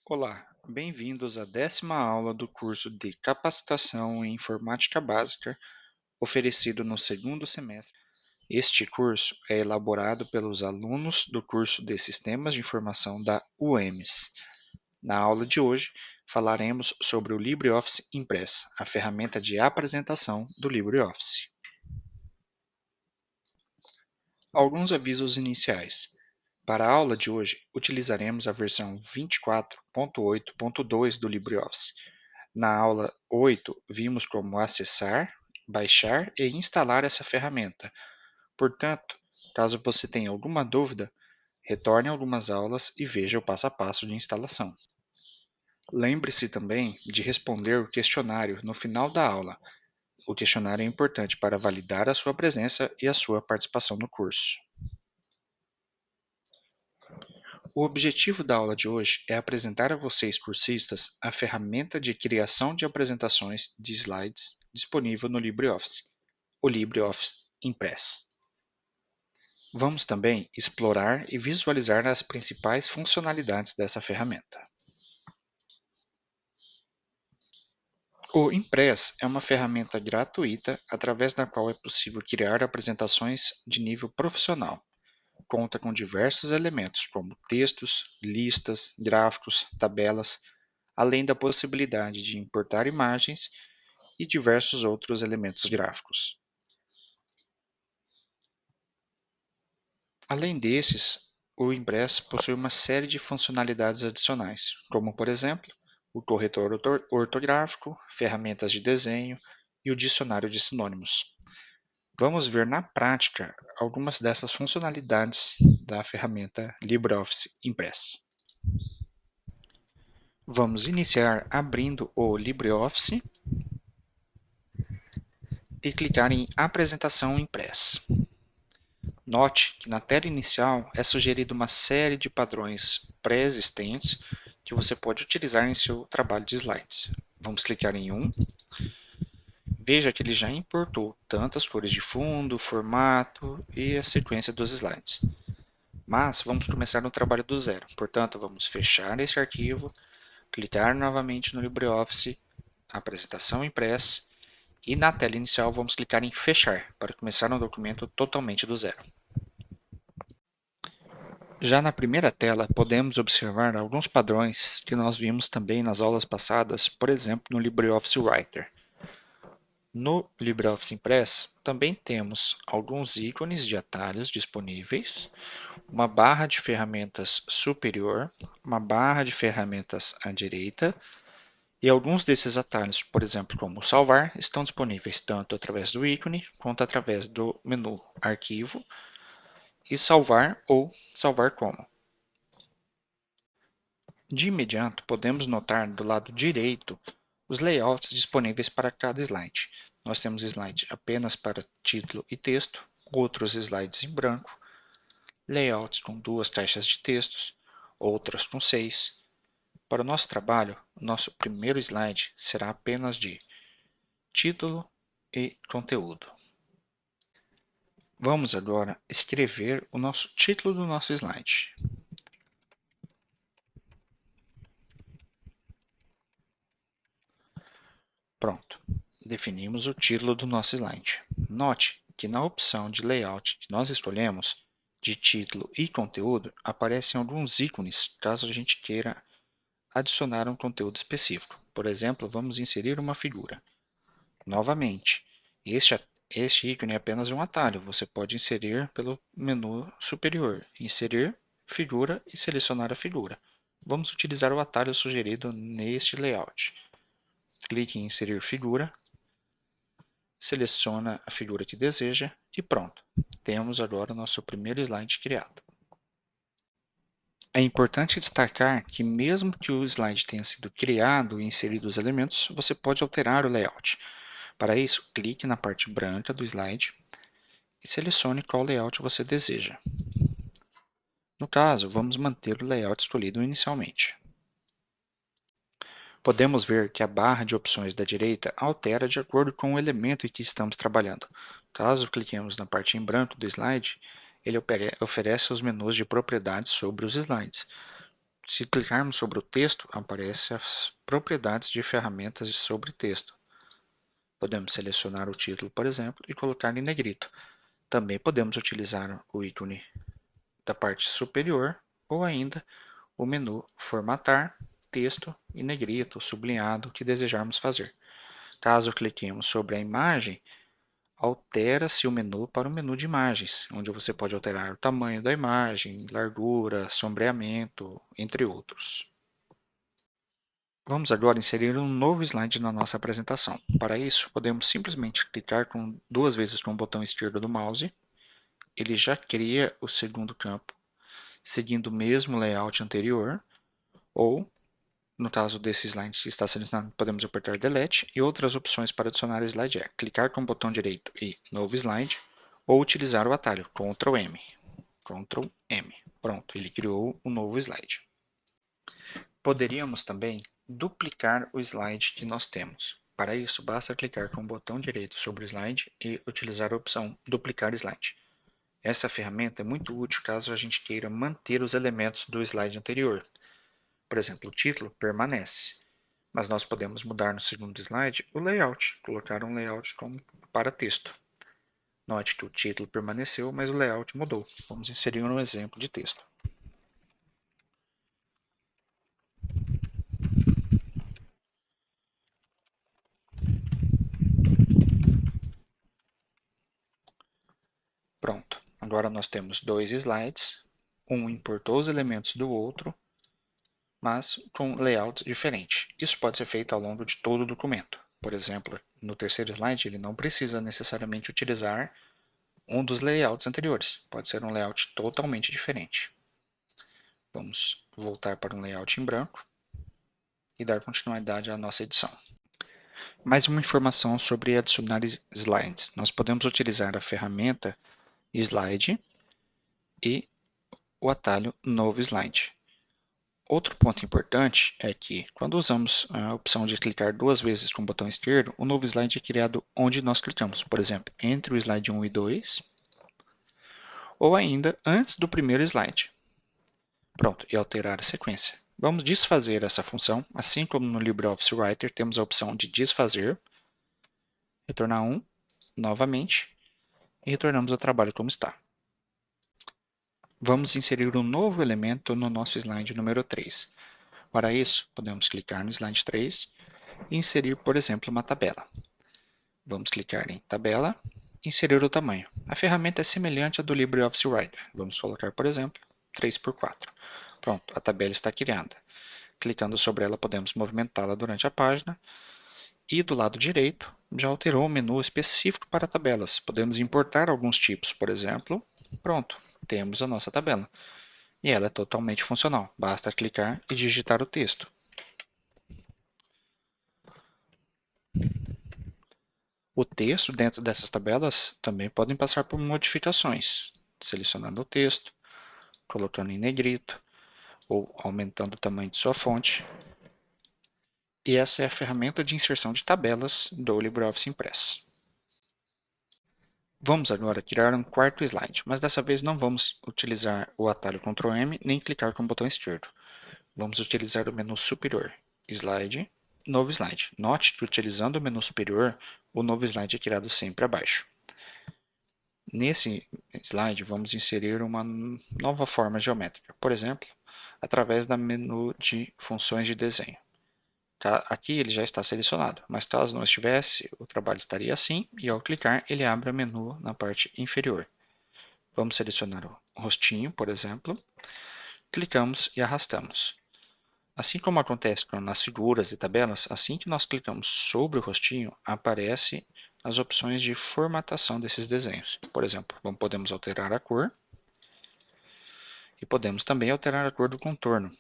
Olá, bem-vindos à 10ª aula do curso de Capacitação em Informática Básica, oferecido no segundo semestre. Este curso é elaborado pelos alunos do curso de Sistemas de Informação da UEMS. Na aula de hoje, falaremos sobre o LibreOffice Impress, a ferramenta de apresentação do LibreOffice. Alguns avisos iniciais. Para a aula de hoje, utilizaremos a versão 24.8.2 do LibreOffice. Na aula 8, vimos como acessar, baixar e instalar essa ferramenta. Portanto, caso você tenha alguma dúvida, retorne algumas aulas e veja o passo a passo de instalação. Lembre-se também de responder o questionário no final da aula. O questionário é importante para validar a sua presença e a sua participação no curso. O objetivo da aula de hoje é apresentar a vocês cursistas a ferramenta de criação de apresentações de slides disponível no LibreOffice, o LibreOffice Impress. Vamos também explorar e visualizar as principais funcionalidades dessa ferramenta. O Impress é uma ferramenta gratuita através da qual é possível criar apresentações de nível profissional. Conta com diversos elementos como textos, listas, gráficos, tabelas, além da possibilidade de importar imagens e diversos outros elementos gráficos. Além desses, o Impress possui uma série de funcionalidades adicionais, como, por exemplo, o corretor ortográfico, ferramentas de desenho e o dicionário de sinônimos. Vamos ver na prática algumas dessas funcionalidades da ferramenta LibreOffice Impress. Vamos iniciar abrindo o LibreOffice e clicar em Apresentação Impress. Note que na tela inicial é sugerida uma série de padrões pré-existentes que você pode utilizar em seu trabalho de slides. Vamos clicar em um. Veja que ele já importou tanto as cores de fundo, formato e a sequência dos slides. Mas vamos começar no trabalho do zero, portanto vamos fechar esse arquivo, clicar novamente no LibreOffice, Apresentação Impress, e na tela inicial vamos clicar em Fechar, para começar um documento totalmente do zero. Já na primeira tela, podemos observar alguns padrões que nós vimos também nas aulas passadas, por exemplo, no LibreOffice Writer. No LibreOffice Impress, também temos alguns ícones de atalhos disponíveis, uma barra de ferramentas superior, uma barra de ferramentas à direita, e alguns desses atalhos, por exemplo, como salvar, estão disponíveis tanto através do ícone quanto através do menu Arquivo e Salvar ou Salvar como. De imediato, podemos notar do lado direito os layouts disponíveis para cada slide. Nós temos slide apenas para título e texto, outros slides em branco, layouts com 2 caixas de textos, outras com 6. Para o nosso trabalho, o nosso primeiro slide será apenas de título e conteúdo. Vamos agora escrever o nosso título do nosso slide. Pronto, definimos o título do nosso slide. Note que na opção de layout que nós escolhemos, de título e conteúdo, aparecem alguns ícones caso a gente queira adicionar um conteúdo específico. Por exemplo, vamos inserir uma figura. Novamente, este ícone é apenas um atalho, você pode inserir pelo menu superior, inserir figura e selecionar a figura. Vamos utilizar o atalho sugerido neste layout. Clique em inserir figura, seleciona a figura que deseja e pronto. Temos agora o nosso primeiro slide criado. É importante destacar que mesmo que o slide tenha sido criado e inserido os elementos, você pode alterar o layout. Para isso, clique na parte branca do slide e selecione qual layout você deseja. No caso, vamos manter o layout escolhido inicialmente. Podemos ver que a barra de opções da direita altera de acordo com o elemento em que estamos trabalhando. Caso cliquemos na parte em branco do slide, ele oferece os menus de propriedades sobre os slides. Se clicarmos sobre o texto, aparecem as propriedades de ferramentas sobre texto. Podemos selecionar o título, por exemplo, e colocar em negrito. Também podemos utilizar o ícone da parte superior ou ainda o menu Formatar, Texto em negrito, sublinhado, o que desejarmos fazer. Caso cliquemos sobre a imagem, altera-se o menu para o menu de imagens, onde você pode alterar o tamanho da imagem, largura, sombreamento, entre outros. Vamos agora inserir um novo slide na nossa apresentação. Para isso, podemos simplesmente clicar duas vezes com o botão esquerdo do mouse. Ele já cria o segundo campo, seguindo o mesmo layout anterior, ou, no caso desse slide que está selecionado, podemos apertar Delete, e outras opções para adicionar slide é clicar com o botão direito e Novo Slide, ou utilizar o atalho Ctrl M. Ctrl M. Pronto, ele criou um novo slide. Poderíamos também duplicar o slide que nós temos. Para isso, basta clicar com o botão direito sobre o slide e utilizar a opção Duplicar Slide. Essa ferramenta é muito útil caso a gente queira manter os elementos do slide anterior. Por exemplo, o título permanece, mas nós podemos mudar no segundo slide o layout, colocar um layout para texto. Note que o título permaneceu, mas o layout mudou. Vamos inserir um exemplo de texto. Pronto, agora nós temos dois slides, um importou os elementos do outro, mas com layouts diferentes. Isso pode ser feito ao longo de todo o documento. Por exemplo, no terceiro slide, ele não precisa necessariamente utilizar um dos layouts anteriores. Pode ser um layout totalmente diferente. Vamos voltar para um layout em branco e dar continuidade à nossa edição. Mais uma informação sobre adicionar slides. Nós podemos utilizar a ferramenta Slide e o atalho Novo Slide. Outro ponto importante é que, quando usamos a opção de clicar duas vezes com o botão esquerdo, o novo slide é criado onde nós clicamos, por exemplo, entre o slide 1 e 2, ou ainda antes do primeiro slide. Pronto, e alterar a sequência. Vamos desfazer essa função, assim como no LibreOffice Writer temos a opção de desfazer, retornar 1, novamente, e retornamos ao trabalho como está. Vamos inserir um novo elemento no nosso slide número 3. Para isso, podemos clicar no slide 3 e inserir, por exemplo, uma tabela. Vamos clicar em Tabela e inserir o tamanho. A ferramenta é semelhante à do LibreOffice Writer. Vamos colocar, por exemplo, 3x4. Pronto, a tabela está criada. Clicando sobre ela, podemos movimentá-la durante a página. E do lado direito, já alterou um menu específico para tabelas. Podemos importar alguns tipos, por exemplo. Pronto, temos a nossa tabela. E ela é totalmente funcional. Basta clicar e digitar o texto. O texto dentro dessas tabelas também podem passar por modificações, selecionando o texto, colocando em negrito ou aumentando o tamanho de sua fonte. E essa é a ferramenta de inserção de tabelas do LibreOffice Impress. Vamos agora criar um quarto slide, mas dessa vez não vamos utilizar o atalho Ctrl M nem clicar com o botão esquerdo. Vamos utilizar o menu superior, Slide, Novo Slide. Note que utilizando o menu superior, o novo slide é criado sempre abaixo. Nesse slide, vamos inserir uma nova forma geométrica, por exemplo, através da menu de funções de desenho. Aqui ele já está selecionado, mas caso não estivesse, o trabalho estaria assim, e ao clicar ele abre o menu na parte inferior. Vamos selecionar o rostinho, por exemplo, clicamos e arrastamos. Assim como acontece nas figuras e tabelas, assim que nós clicamos sobre o rostinho, aparece as opções de formatação desses desenhos. Por exemplo, podemos alterar a cor e podemos também alterar a cor do contorno.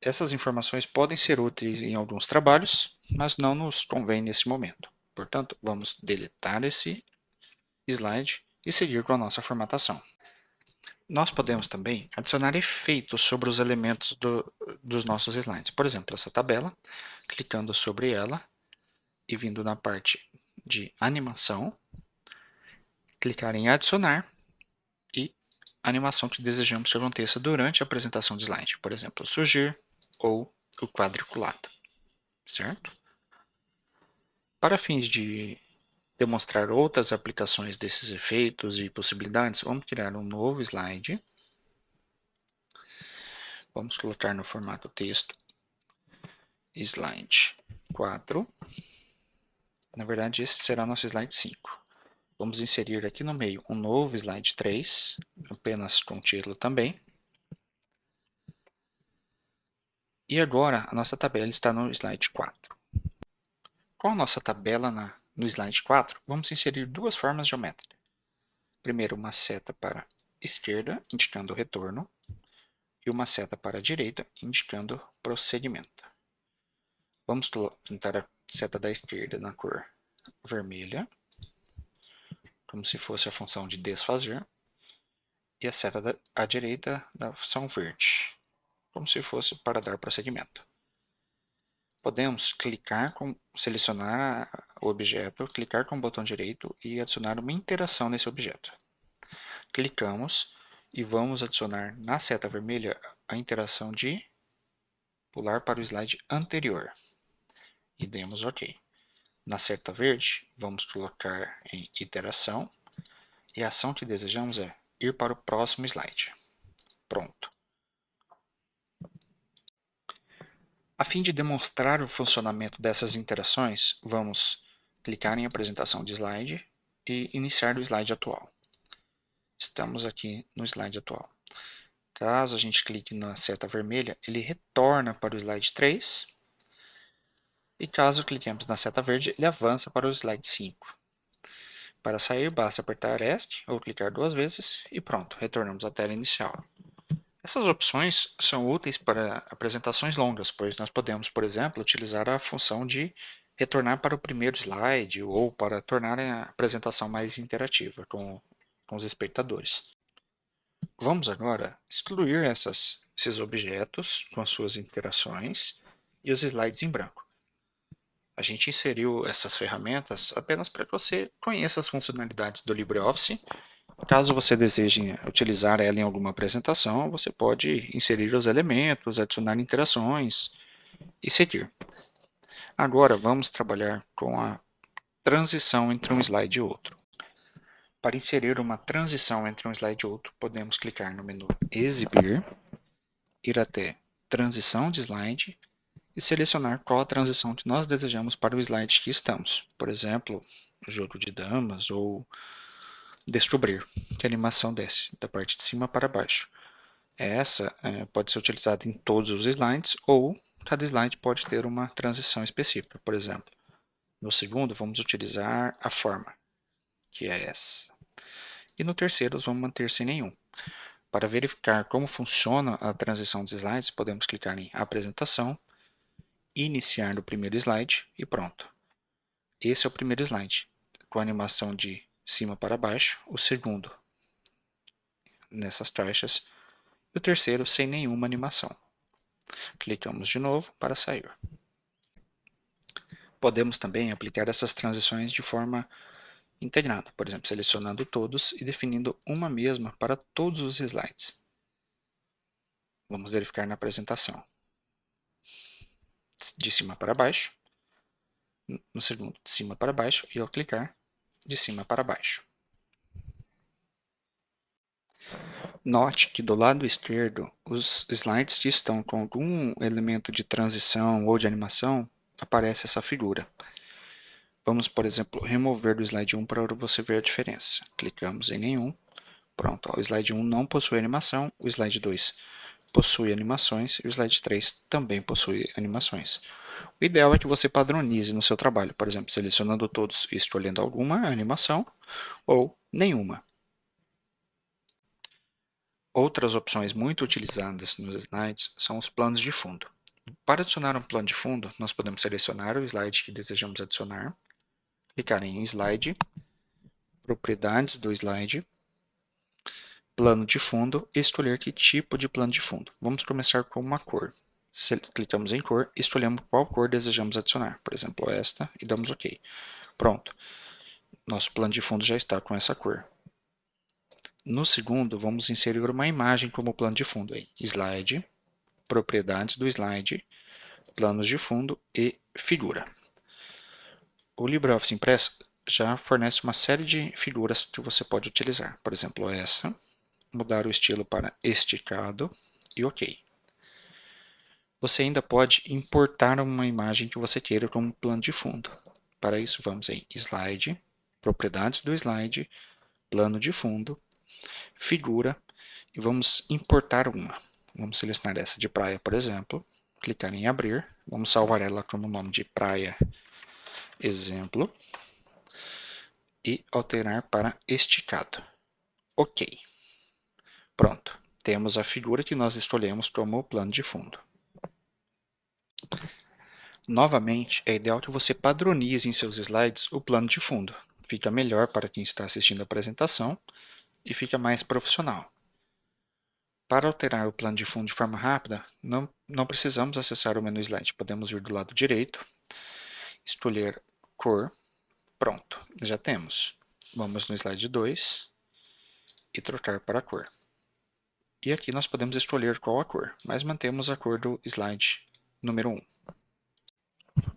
Essas informações podem ser úteis em alguns trabalhos, mas não nos convém nesse momento. Portanto, vamos deletar esse slide e seguir com a nossa formatação. Nós podemos também adicionar efeitos sobre os elementos dos nossos slides. Por exemplo, essa tabela, clicando sobre ela e vindo na parte de animação, clicar em adicionar e animação que desejamos que aconteça durante a apresentação do slide. Por exemplo, o surgir ou o quadriculado, certo? Para fins de demonstrar outras aplicações desses efeitos e possibilidades, vamos criar um novo slide. Vamos colocar no formato texto, slide 4. Na verdade, esse será nosso slide 5. Vamos inserir aqui no meio um novo slide 3, apenas com título também. E agora a nossa tabela está no slide 4. Com a nossa tabela no slide 4, vamos inserir duas formas geométricas. Primeiro, uma seta para a esquerda, indicando o retorno, e uma seta para a direita, indicando prosseguimento. Vamos pintar a seta da esquerda na cor vermelha, como se fosse a função de desfazer, e a seta à direita da função verde, como se fosse para dar prosseguimento. Podemos selecionar o objeto, clicar com o botão direito e adicionar uma interação nesse objeto. Clicamos e vamos adicionar na seta vermelha a interação de pular para o slide anterior. E demos OK. Na seta verde, vamos colocar em iteração e a ação que desejamos é ir para o próximo slide. Pronto. A fim de demonstrar o funcionamento dessas interações, vamos clicar em apresentação de slide e iniciar o slide atual. Estamos aqui no slide atual. Caso a gente clique na seta vermelha, ele retorna para o slide 3. E caso cliquemos na seta verde, ele avança para o slide 5. Para sair, basta apertar ESC ou clicar duas vezes e pronto, retornamos à tela inicial. Essas opções são úteis para apresentações longas, pois nós podemos, por exemplo, utilizar a função de retornar para o primeiro slide ou para tornar a apresentação mais interativa com os espectadores. Vamos agora excluir esses objetos com as suas interações e os slides em branco. A gente inseriu essas ferramentas apenas para que você conheça as funcionalidades do LibreOffice. Caso você deseje utilizar ela em alguma apresentação, você pode inserir os elementos, adicionar interações e seguir. Agora vamos trabalhar com a transição entre um slide e outro. Para inserir uma transição entre um slide e outro, podemos clicar no menu Exibir, ir até Transição de slide e selecionar qual a transição que nós desejamos para o slide que estamos. Por exemplo, jogo de damas ou descobrir, que a animação desce da parte de cima para baixo. Essa pode ser utilizada em todos os slides ou cada slide pode ter uma transição específica. Por exemplo, no segundo vamos utilizar a forma, que é essa. E no terceiro vamos manter sem nenhum. Para verificar como funciona a transição dos slides, podemos clicar em Apresentação, Iniciar no primeiro slide e pronto. Esse é o primeiro slide, com a animação de cima para baixo, o segundo nessas faixas e o terceiro sem nenhuma animação. Clicamos de novo para sair. Podemos também aplicar essas transições de forma integrada, por exemplo, selecionando todos e definindo uma mesma para todos os slides. Vamos verificar na apresentação. De cima para baixo, no segundo de cima para baixo e ao clicar de cima para baixo. Note que do lado esquerdo, os slides que estão com algum elemento de transição ou de animação, aparece essa figura. Vamos, por exemplo, remover do slide 1 para você ver a diferença. Clicamos em nenhum. Pronto, o slide 1 não possui animação, o slide 2 possui animações e o slide 3 também possui animações. O ideal é que você padronize no seu trabalho, por exemplo, selecionando todos e escolhendo alguma animação ou nenhuma. Outras opções muito utilizadas nos slides são os planos de fundo. Para adicionar um plano de fundo, nós podemos selecionar o slide que desejamos adicionar, clicar em Slide, Propriedades do slide, Plano de fundo e escolher que tipo de plano de fundo. Vamos começar com uma cor. Clicamos em cor e escolhemos qual cor desejamos adicionar, por exemplo esta, e damos OK. Pronto, nosso plano de fundo já está com essa cor. No segundo, vamos inserir uma imagem como plano de fundo. Slide, propriedades do slide, planos de fundo e figura. O LibreOffice Impress já fornece uma série de figuras que você pode utilizar. Por exemplo, essa, mudar o estilo para esticado e OK. Você ainda pode importar uma imagem que você queira como plano de fundo. Para isso, vamos em Slide, propriedades do slide, plano de fundo, figura e vamos importar uma. Vamos selecionar essa de praia, por exemplo, clicar em abrir, vamos salvar ela como nome de praia exemplo e alterar para esticado. OK. Pronto, temos a figura que nós escolhemos como plano de fundo. Novamente, é ideal que você padronize em seus slides o plano de fundo. Fica melhor para quem está assistindo a apresentação e fica mais profissional. Para alterar o plano de fundo de forma rápida, não precisamos acessar o menu Slide. Podemos vir do lado direito, escolher cor, pronto, já temos. Vamos no slide 2 e trocar para a cor. E aqui nós podemos escolher qual a cor, mas mantemos a cor do slide número 1.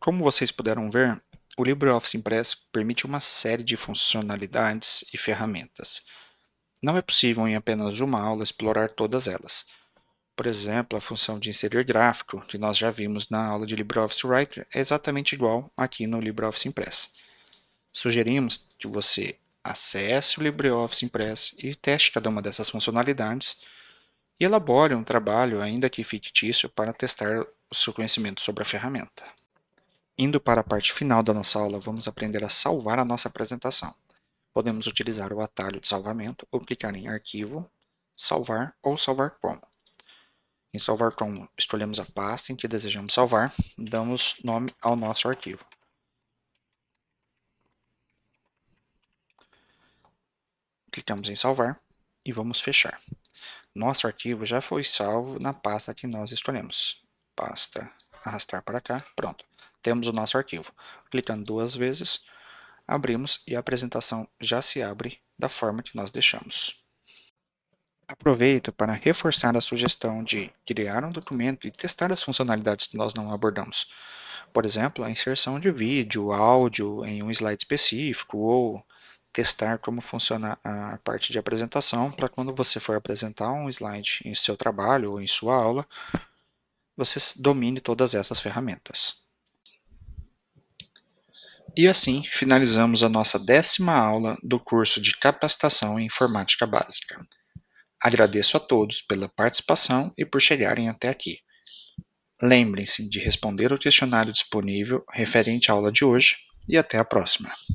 Como vocês puderam ver, o LibreOffice Impress permite uma série de funcionalidades e ferramentas. Não é possível em apenas uma aula explorar todas elas. Por exemplo, a função de inserir gráfico, que nós já vimos na aula de LibreOffice Writer, é exatamente igual aqui no LibreOffice Impress. Sugerimos que você acesse o LibreOffice Impress e teste cada uma dessas funcionalidades e elabore um trabalho, ainda que fictício, para testar o seu conhecimento sobre a ferramenta. Indo para a parte final da nossa aula, vamos aprender a salvar a nossa apresentação. Podemos utilizar o atalho de salvamento ou clicar em Arquivo, Salvar ou Salvar como. Em Salvar como, escolhemos a pasta em que desejamos salvar, damos nome ao nosso arquivo. Clicamos em Salvar e vamos fechar. Nosso arquivo já foi salvo na pasta que nós escolhemos. Pasta, arrastar para cá, pronto. Temos o nosso arquivo. Clicando 2 vezes, abrimos e a apresentação já se abre da forma que nós deixamos. Aproveito para reforçar a sugestão de criar um documento e testar as funcionalidades que nós não abordamos. Por exemplo, a inserção de vídeo, áudio em um slide específico ou testar como funciona a parte de apresentação para quando você for apresentar um slide em seu trabalho ou em sua aula, você domine todas essas ferramentas. E assim finalizamos a nossa 10ª aula do curso de Capacitação em Informática Básica. Agradeço a todos pela participação e por chegarem até aqui. Lembrem-se de responder o questionário disponível referente à aula de hoje e até a próxima.